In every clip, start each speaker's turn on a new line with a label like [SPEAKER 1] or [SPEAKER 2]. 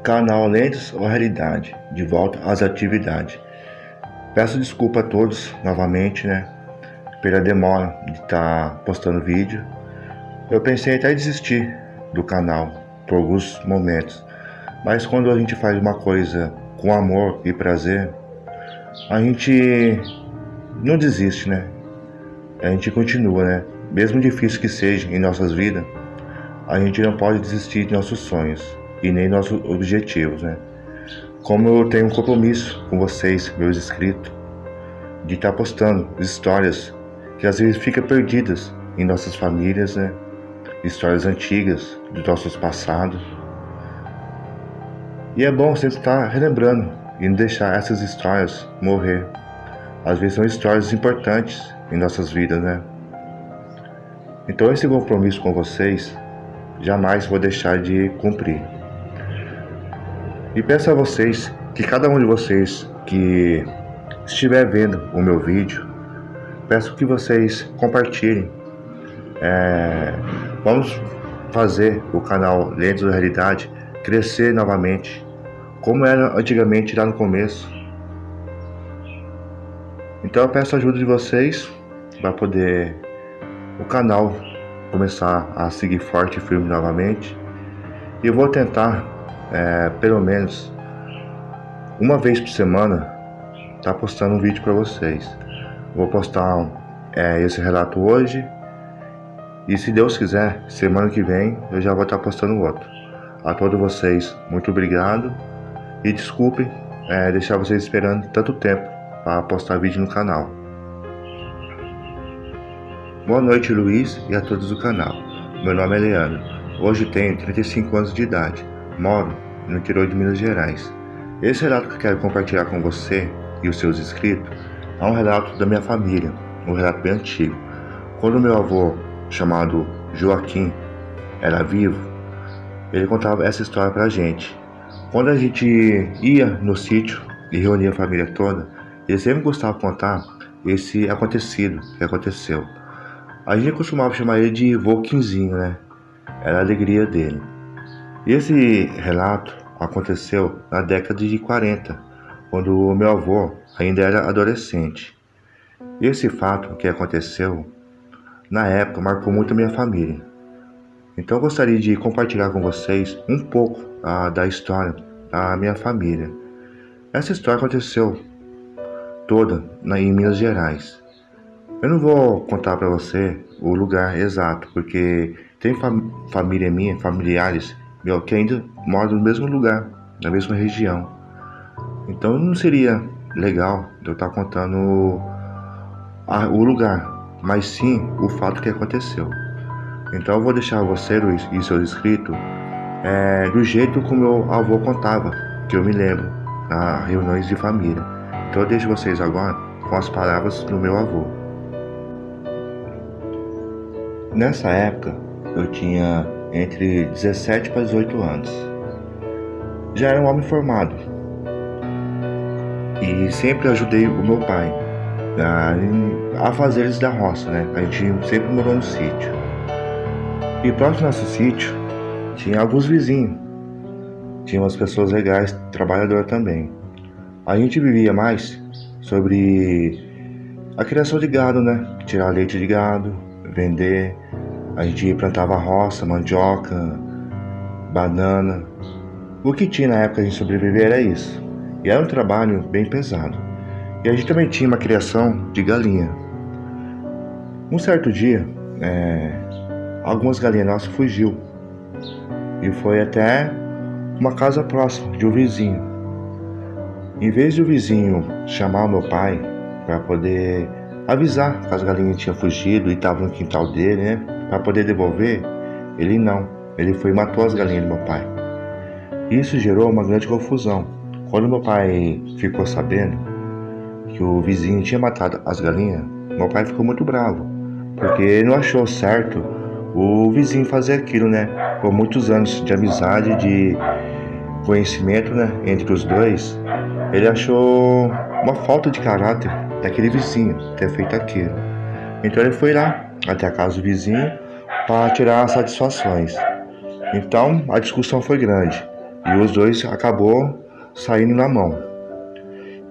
[SPEAKER 1] Canal Lentes ou Realidade, de volta às atividades. Peço desculpa a todos novamente, pela demora de estar postando vídeo. Eu pensei até em desistir do canal por alguns momentos, mas quando a gente faz uma coisa com amor e prazer, a gente não desiste, A gente continua, Mesmo difícil que seja em nossas vidas, a gente não pode desistir de nossos sonhos e nem nossos objetivos, Como eu tenho um compromisso com vocês, meus inscritos, de estar postando histórias que às vezes ficam perdidas em nossas famílias, Histórias antigas dos nossos passados. E é bom sempre estar relembrando e não deixar essas histórias morrer. Às vezes são histórias importantes em nossas vidas, Então esse compromisso com vocês jamais vou deixar de cumprir. E peço a vocês que cada um de vocês que estiver vendo o meu vídeo, peço que vocês compartilhem. Vamos fazer o canal Lentes da Realidade crescer novamente, como era antigamente lá no começo. Então eu peço a ajuda de vocês para poder o canal começar a seguir forte e firme novamente. E eu vou tentar, pelo menos uma vez por semana, estar postando um vídeo para vocês. Vou postar esse relato hoje, e se Deus quiser, semana que vem eu já vou estar postando outro. A todos vocês, muito obrigado, e desculpem deixar vocês esperando tanto tempo para postar vídeo no canal. Boa noite, Luiz, e a todos do canal. Meu nome é Leandro. Hoje tenho 35 anos de idade. Moro no interior de Minas Gerais. Esse relato que eu quero compartilhar com você e os seus inscritos é um relato da minha família, um relato bem antigo. Quando meu avô, chamado Joaquim, era vivo, ele contava essa história pra gente. Quando a gente ia no sítio e reunia a família toda, ele sempre gostava de contar esse acontecido que aconteceu. A gente costumava chamar ele de vô Quinzinho, Era a alegria dele. E esse relato aconteceu na década de 40, quando o meu avô ainda era adolescente. E esse fato que aconteceu, na época, marcou muito a minha família. Então eu gostaria de compartilhar com vocês um pouco da história da minha família. Essa história aconteceu toda em Minas Gerais. Eu não vou contar para você o lugar exato, porque tem família minha, familiares que ainda moram no mesmo lugar, na mesma região. Então não seria legal eu estar contando o lugar, mas sim o fato que aconteceu. Então eu vou deixar você, Luiz, e seus inscritos do jeito como meu avô contava, que eu me lembro, nas reuniões de família. Então eu deixo vocês agora com as palavras do meu avô. Nessa época eu tinha entre 17 para 18 anos. Já era um homem formado e sempre ajudei o meu pai a fazeres da roça, A gente sempre morou no sítio. E próximo ao nosso sítio tinha alguns vizinhos, tinha umas pessoas legais, trabalhadoras também. A gente vivia mais sobre a criação de gado, Tirar leite de gado, vender. A gente plantava roça, mandioca, banana. O que tinha na época de sobreviver era isso. E era um trabalho bem pesado. E a gente também tinha uma criação de galinha. Um certo dia, algumas galinhas nossas fugiu e foi até uma casa próxima de um vizinho. Em vez de o vizinho chamar o meu pai para poder avisar que as galinhas tinham fugido e estavam no quintal dele, para poder devolver, ele foi e matou as galinhas do meu pai. Isso gerou uma grande confusão. Quando meu pai ficou sabendo que o vizinho tinha matado as galinhas, meu pai ficou muito bravo, porque ele não achou certo o vizinho fazer aquilo, Por muitos anos de amizade, de conhecimento, entre os dois, ele achou uma falta de caráter daquele vizinho ter feito aquilo. Então ele foi lá até a casa do vizinho para tirar as satisfações. Então a discussão foi grande. e os dois acabou saindo na mão.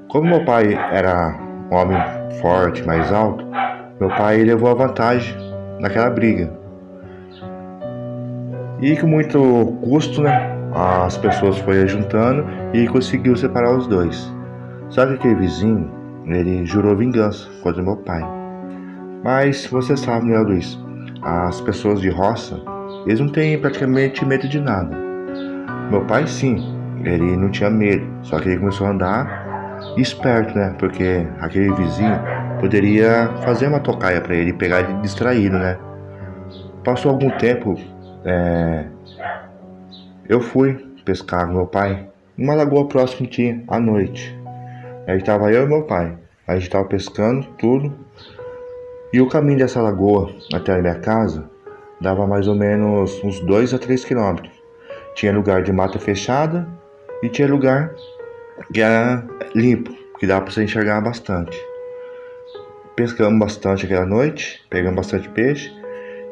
[SPEAKER 1] Como meu pai era um homem forte, mais alto, meu pai levou a vantagem naquela briga. E com muito custo, né, as pessoas foram juntando e conseguiu separar os dois. Só que aquele vizinho, ele jurou vingança contra meu pai. Mas você sabe, né, Luiz? As pessoas de roça, eles não têm praticamente medo de nada. Meu pai, sim, ele não tinha medo. Só que ele começou a andar esperto, né? Porque aquele vizinho poderia fazer uma tocaia pra ele, pegar ele distraído, né? Passou algum tempo, eu fui pescar com meu pai numa lagoa próxima que tinha à noite. Aí estava eu e meu pai. A gente estava pescando tudo. E o caminho dessa lagoa até a minha casa dava mais ou menos uns 2 a 3 quilômetros. Tinha lugar de mata fechada e tinha lugar que era limpo, que dava para você enxergar bastante. Pescamos bastante aquela noite, pegamos bastante peixe.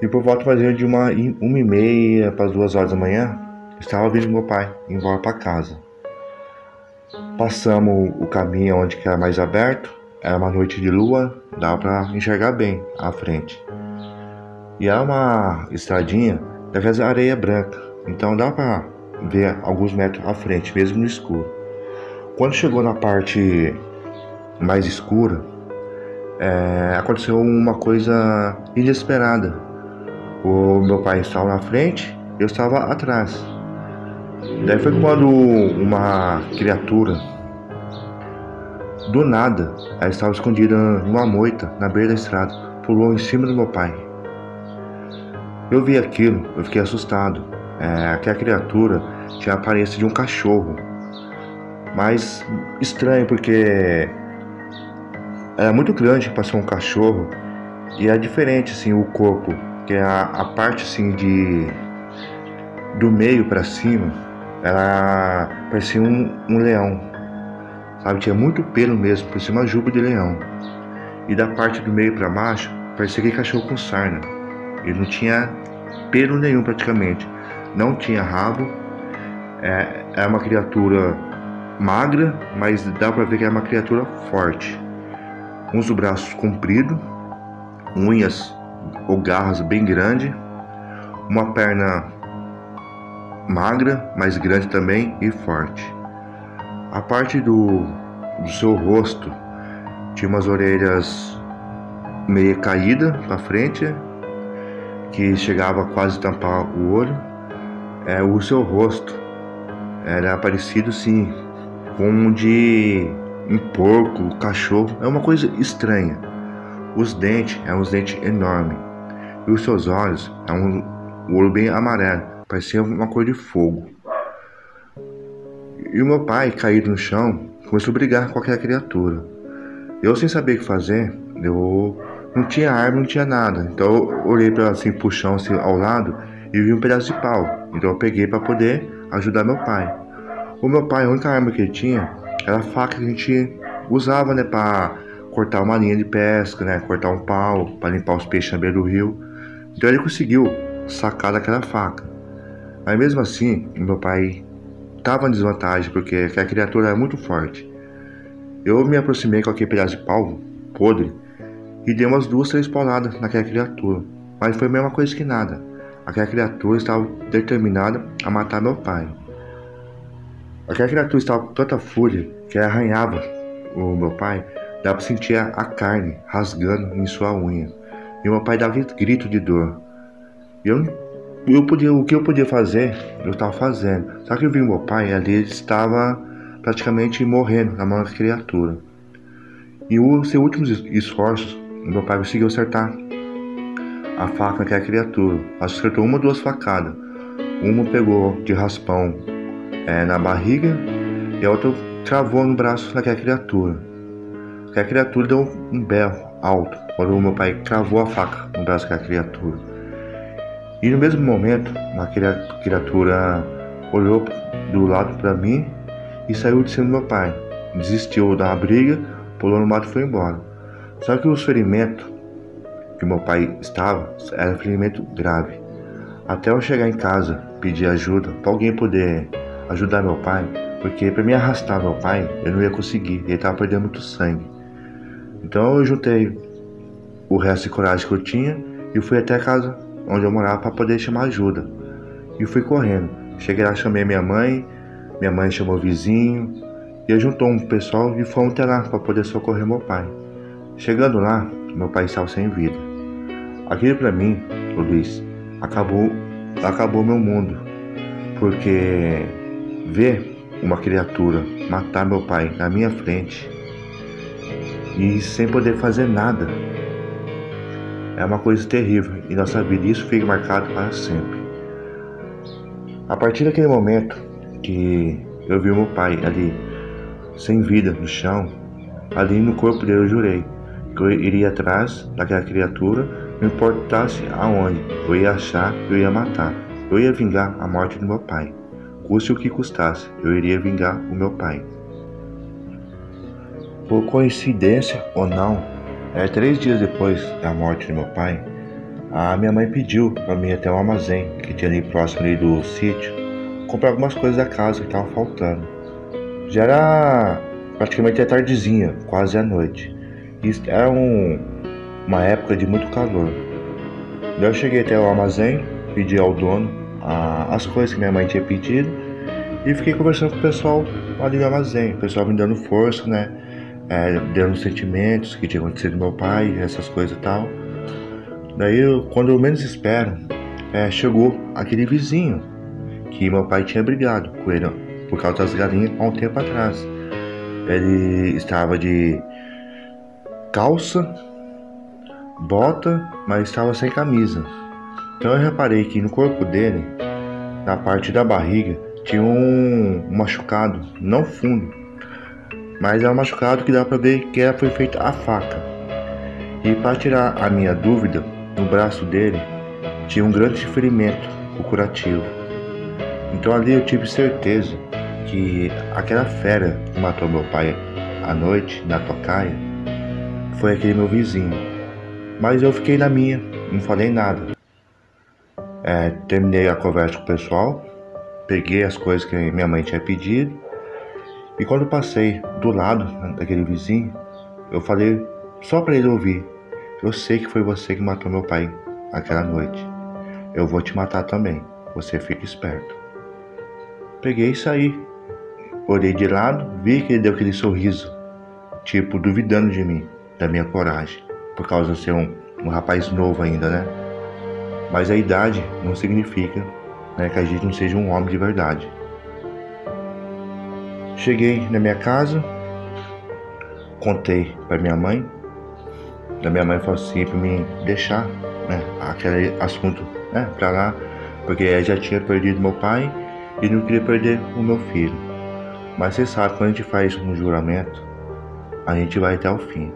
[SPEAKER 1] E por volta mais ou menos de 1h30 para as 2 horas da manhã, estava vindo meu pai embora para casa. Passamos o caminho onde que era mais aberto. Era uma noite de lua, dava para enxergar bem à frente. E era uma estradinha daquelas areia branca, então dá para ver alguns metros à frente, mesmo no escuro. Quando chegou na parte mais escura, aconteceu uma coisa inesperada. O meu pai estava na frente, eu estava atrás. Daí foi quando uma criatura, do nada, ela estava escondida numa moita na beira da estrada, pulou em cima do meu pai. Eu vi aquilo, eu fiquei assustado. Aquela criatura tinha a aparência de um cachorro, mas estranho porque era muito grande para ser um cachorro e é diferente assim o corpo, que é a parte assim do meio para cima, ela parecia um leão, sabe? Tinha muito pelo mesmo, parecia uma juba de leão. E da parte do meio para baixo, parecia aquele cachorro com sarna. Ele não tinha pelo nenhum praticamente. Não tinha rabo. Era uma criatura magra, mas dá para ver que era uma criatura forte. Uns braços compridos, unhas ou garras bem grandes, uma perna magra, mas grande também e forte. A parte do seu rosto tinha umas orelhas meio caídas para frente, que chegava a quase tampar o olho. O seu rosto era parecido sim com um de um porco, um cachorro. É uma coisa estranha. Os dentes eram uns dentes enormes. E os seus olhos eram um olho bem amarelo, parecia uma cor de fogo. E o meu pai, caído no chão, começou a brigar com aquela criatura. Eu, sem saber o que fazer, eu não tinha arma, não tinha nada. Então eu olhei para assim, pro chão assim, ao lado e vi um pedaço de pau. Então eu peguei para poder ajudar meu pai. O meu pai, a única arma que ele tinha era a faca que a gente usava, né, para cortar uma linha de pesca, né, cortar um pau, para limpar os peixes na beira do rio. Então ele conseguiu sacar daquela faca. Mas mesmo assim, meu pai estava em desvantagem porque aquela criatura era muito forte. Eu me aproximei com aquele pedaço de pau podre e dei umas 2, 3 pauladas naquela criatura. Mas foi a mesma coisa que nada. Aquela criatura estava determinada a matar meu pai. Aquela criatura estava com tanta fúria que arranhava o meu pai. Dava para sentir a carne rasgando em sua unha. E meu pai dava grito de dor. O que eu podia fazer, eu estava fazendo. Só que eu vi meu pai ali, ele estava praticamente morrendo na mão da criatura. E os seus últimos esforços, meu pai conseguiu acertar a faca naquela criatura. Acertou 1 ou 2 facadas. Uma pegou de raspão na barriga e a outra travou no braço daquela criatura. Aquela criatura deu um berro alto quando o meu pai cravou a faca no braço daquela criatura. E no mesmo momento, aquela criatura olhou do lado para mim e saiu de cima do meu pai. Desistiu da briga, pulou no mato e foi embora. Só que os ferimentos que meu pai estava era ferimento grave. Até eu chegar em casa, pedir ajuda para alguém poder ajudar meu pai, porque para me arrastar meu pai, eu não ia conseguir, ele tava perdendo muito sangue. Então eu juntei o resto de coragem que eu tinha e fui até a casa onde eu morava para poder chamar ajuda. E fui correndo. Cheguei lá, chamei minha mãe chamou o vizinho, e juntou um pessoal e fomos até lá para poder socorrer meu pai. Chegando lá, meu pai estava sem vida. Aquilo para mim, ô Luiz, acabou meu mundo, porque ver uma criatura matar meu pai na minha frente e sem poder fazer nada é uma coisa terrível em nossa vida, e isso fica marcado para sempre. A partir daquele momento que eu vi meu pai ali sem vida no chão, ali no corpo dele eu jurei que eu iria atrás daquela criatura, não importasse aonde, eu ia achar, eu ia matar, eu ia vingar a morte do meu pai, custe o que custasse, eu iria vingar o meu pai. Por coincidência ou não, 3 dias depois da morte do meu pai, a minha mãe pediu para mim ir até um armazém que tinha ali próximo ali do sítio, comprar algumas coisas da casa que estavam faltando. Já era praticamente a tardezinha, quase à noite. Isso era uma época de muito calor. Daí eu cheguei até o armazém, pedi ao dono as coisas que minha mãe tinha pedido e fiquei conversando com o pessoal ali do armazém. O pessoal me dando força, né? Dando os sentimentos que tinha acontecido com meu pai, essas coisas e tal. Daí, quando eu menos espero, chegou aquele vizinho que meu pai tinha brigado com ele por causa das galinhas há um tempo atrás. Ele estava de calça, bota, mas estava sem camisa. Então eu reparei que no corpo dele, na parte da barriga, tinha um machucado, não fundo, mas é um machucado que dá para ver que foi feita a faca. E para tirar a minha dúvida, no braço dele tinha um grande ferimento, o curativo. Então ali eu tive certeza que aquela fera que matou meu pai à noite, na tocaia, foi aquele meu vizinho. Mas eu fiquei na minha, não falei nada. Terminei a conversa com o pessoal, peguei as coisas que minha mãe tinha pedido, e quando passei do lado daquele vizinho, eu falei só para ele ouvir: eu sei que foi você que matou meu pai aquela noite. Eu vou te matar também, você fica esperto. Peguei e saí. Olhei de lado, vi que ele deu aquele sorriso, tipo duvidando de mim, da minha coragem, por causa de ser um rapaz novo ainda, né? Mas a idade não significa, né, que a gente não seja um homem de verdade. Cheguei na minha casa, contei para minha mãe. Da minha mãe falou assim para me deixar, né, aquele assunto, né, para lá, porque ela já tinha perdido meu pai e não queria perder o meu filho. Mas você sabe, quando a gente faz um juramento, a gente vai até o fim.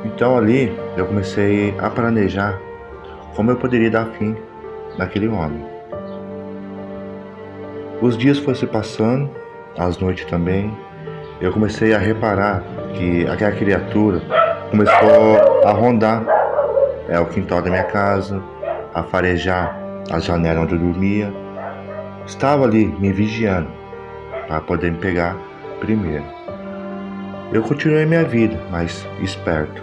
[SPEAKER 1] Então ali eu comecei a planejar como eu poderia dar fim naquele homem. Os dias foram se passando, as noites também. Eu comecei a reparar que aquela criatura começou a rondar o quintal da minha casa, a farejar a janela onde eu dormia. Estava ali me vigiando para poder me pegar primeiro. Eu continuei minha vida, mas esperto.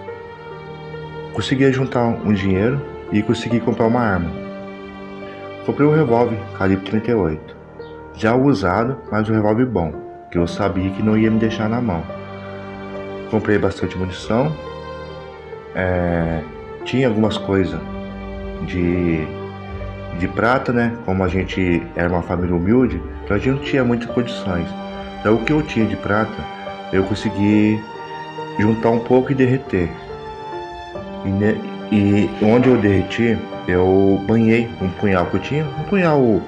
[SPEAKER 1] Consegui juntar um dinheiro e consegui comprar uma arma. Comprei um revólver calibre 38, já usado, mas um revólver bom, que eu sabia que não ia me deixar na mão. Comprei bastante munição, tinha algumas coisas de prata, né? Como a gente era uma família humilde, então a gente não tinha muitas condições. Então o que eu tinha de prata, eu consegui juntar um pouco e derreter. E onde eu derreti, eu banhei um punhal que eu tinha, um punhal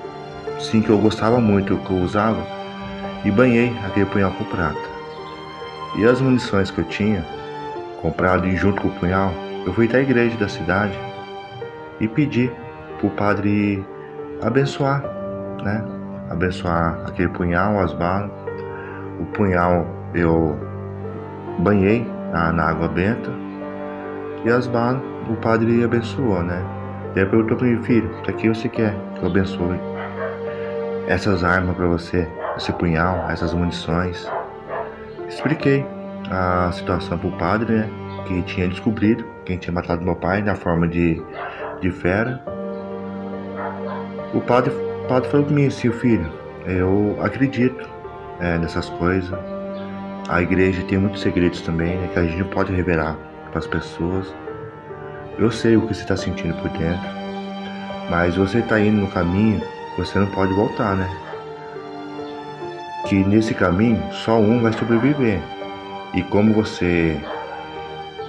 [SPEAKER 1] sim que eu gostava muito, que eu usava, e banhei aquele punhal com prata. E as munições que eu tinha comprado e junto com o punhal, eu fui até a igreja da cidade e pedi pro padre abençoar, né? Abençoar aquele punhal, as balas. O punhal eu banhei na água benta e as balas o padre abençoou, né? Daí perguntou para mim: filho, o que você quer que eu abençoe? essas armas para você, esse punhal, essas munições. Expliquei a situação pro padre, né? Que tinha descobrido quem tinha matado meu pai na forma de fera. O padre falou pra mim assim: filho, eu acredito nessas coisas. A igreja tem muitos segredos também, né, que a gente não pode revelar para as pessoas. Eu sei o que você está sentindo por dentro, mas você está indo no caminho, você não pode voltar, né? Que nesse caminho só um vai sobreviver. E como você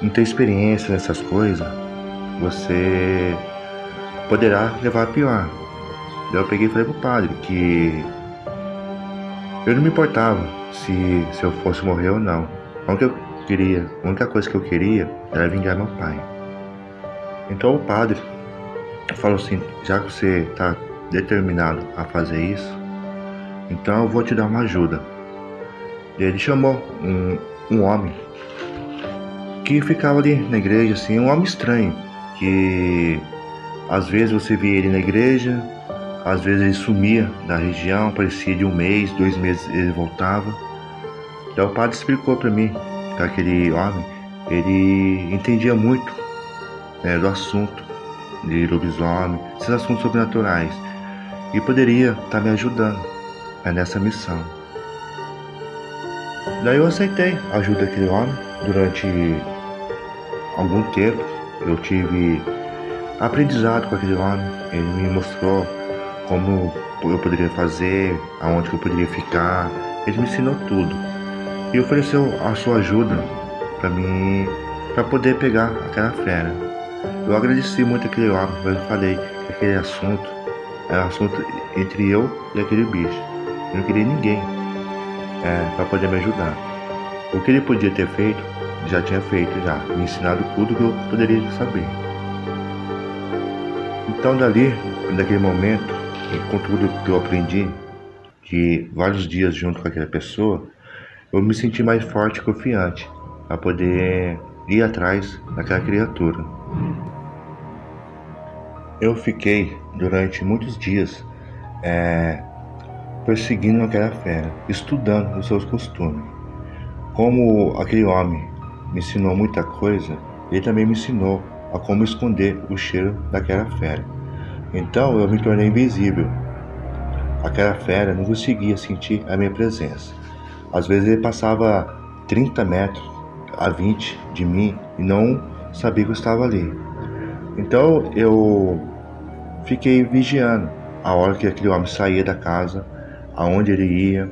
[SPEAKER 1] não tem experiência nessas coisas, você poderá levar a pior. Daí eu peguei e falei pro padre que eu não me importava se eu fosse morrer ou não. A única coisa que eu queria era vingar meu pai. Então o padre falou assim: já que você está determinado a fazer isso, então eu vou te dar uma ajuda. E ele chamou um homem que ficava ali na igreja, assim, um homem estranho, que às vezes você via ele na igreja, às vezes ele sumia da região, parecia de 1 mês, 2 meses ele voltava. Então o padre explicou para mim que aquele homem, ele entendia muito do assunto de lobisomem, esses assuntos sobrenaturais, e poderia estar me ajudando nessa missão. Daí eu aceitei a ajuda daquele homem. Durante algum tempo eu tive aprendizado com aquele homem. Ele me mostrou como eu poderia fazer, aonde eu poderia ficar. Ele me ensinou tudo e ofereceu a sua ajuda para mim, para poder pegar aquela fera. Eu agradeci muito aquele homem, mas eu falei que aquele assunto era um assunto entre eu e aquele bicho. Eu não queria ninguém para poder me ajudar. O que ele podia ter feito, já tinha feito, já me ensinado tudo que eu poderia saber. Então daquele momento, com tudo que eu aprendi, que vários dias junto com aquela pessoa, eu me senti mais forte e confiante para poder ir atrás daquela criatura. Eu fiquei durante muitos dias perseguindo aquela fera, estudando os seus costumes. Como aquele homem me ensinou muita coisa, ele também me ensinou a como esconder o cheiro daquela fera. Então eu me tornei invisível. Aquela fera não conseguia sentir a minha presença. Às vezes ele passava 30 metros a 20 de mim e não sabia que eu estava ali. Então eu fiquei vigiando a hora que aquele homem saía da casa, aonde ele ia,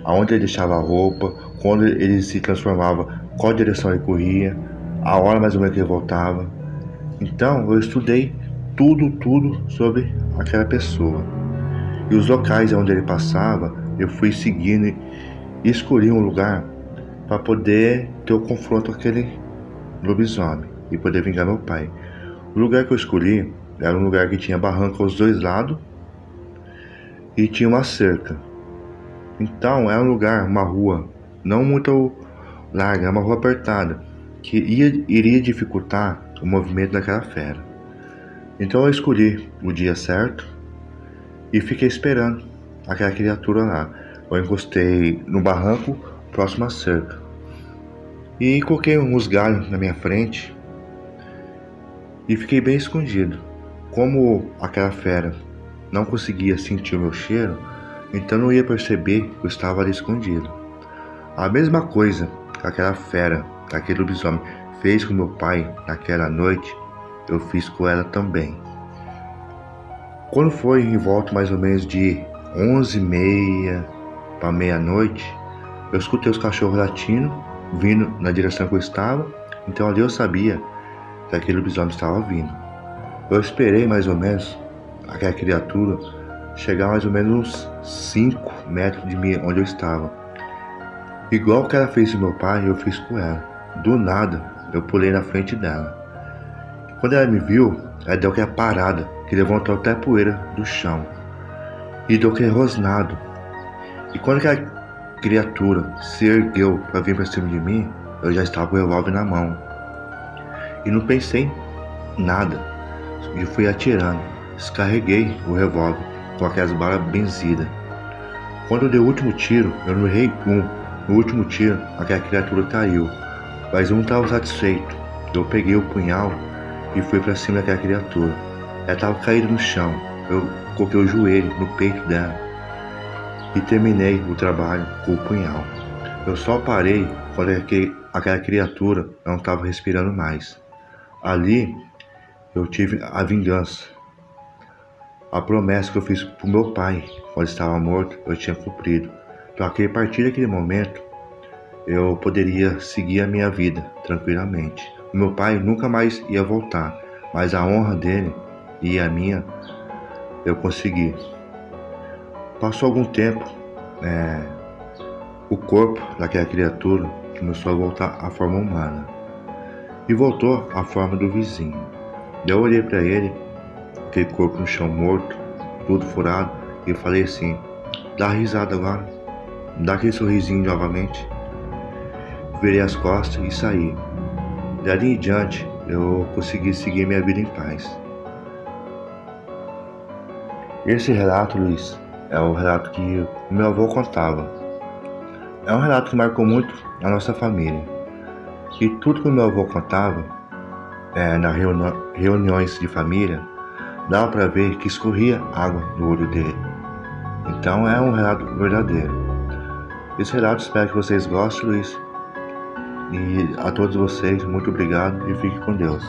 [SPEAKER 1] aonde ele deixava a roupa, quando ele se transformava, qual direção ele corria, a hora mais ou menos que ele voltava. Então eu estudei tudo sobre aquela pessoa. E os locais onde ele passava, eu fui seguindo e escolhi um lugar para poder ter o confronto com aquele lobisomem e poder vingar meu pai. O lugar que eu escolhi era um lugar que tinha barranco aos dois lados e tinha uma cerca. Então era um lugar, uma rua não muito larga, uma rua apertada, que iria dificultar o movimento daquela fera. Então eu escolhi o dia certo e fiquei esperando aquela criatura lá. Eu encostei no barranco próximo à cerca e coloquei uns galhos na minha frente e fiquei bem escondido. Como aquela fera não conseguia sentir o meu cheiro, então não ia perceber que eu estava ali escondido. A mesma coisa que aquela fera, aquele lobisomem, fez com meu pai naquela noite, eu fiz com ela também. Quando foi em volta mais ou menos de 11h30 para meia-noite, eu escutei os cachorros latindo, vindo na direção que eu estava. Então ali eu sabia que aquele lobisomem estava vindo. Eu esperei mais ou menos aquela criatura chegar mais ou menos uns 5 metros de mim, onde eu estava. Igual que ela fez com meu pai, eu fiz com ela. Do nada, eu pulei na frente dela. Quando ela me viu, ela deu aquela parada, que levantou até a poeira do chão. E deu aquele rosnado. E quando aquela criatura se ergueu para vir para cima de mim, eu já estava com o revólver na mão. E não pensei em nada. E fui atirando. Descarreguei o revólver. com aquelas balas benzidas. Quando eu dei o último tiro, eu não errei um. No último tiro, aquela criatura caiu, mas eu não estava satisfeito. Eu peguei o punhal e fui para cima daquela criatura. Ela estava caída no chão. Eu coloquei o joelho no peito dela e terminei o trabalho com o punhal. Eu só parei quando aquela criatura não estava respirando mais. Ali eu tive a vingança. A promessa que eu fiz para o meu pai quando estava morto, eu tinha cumprido. Então, a partir daquele momento, eu poderia seguir a minha vida tranquilamente. O meu pai nunca mais ia voltar, mas a honra dele e a minha, eu consegui. Passou algum tempo, o corpo daquela criatura começou a voltar à forma humana e voltou à forma do vizinho. Eu olhei para ele, aquele corpo no chão morto, tudo furado, e eu falei assim: dá risada agora, dá aquele sorrisinho novamente. Virei as costas e saí. Dali em diante, eu consegui seguir minha vida em paz. Esse relato, Luiz, é o relato que o meu avô contava. É um relato que marcou muito a nossa família. E tudo que o meu avô contava, nas reuniões de família, dava para ver que escorria água no olho dele. Então é um relato verdadeiro. Esse relato espero que vocês gostem, Luiz. E a todos vocês, muito obrigado e fique com Deus.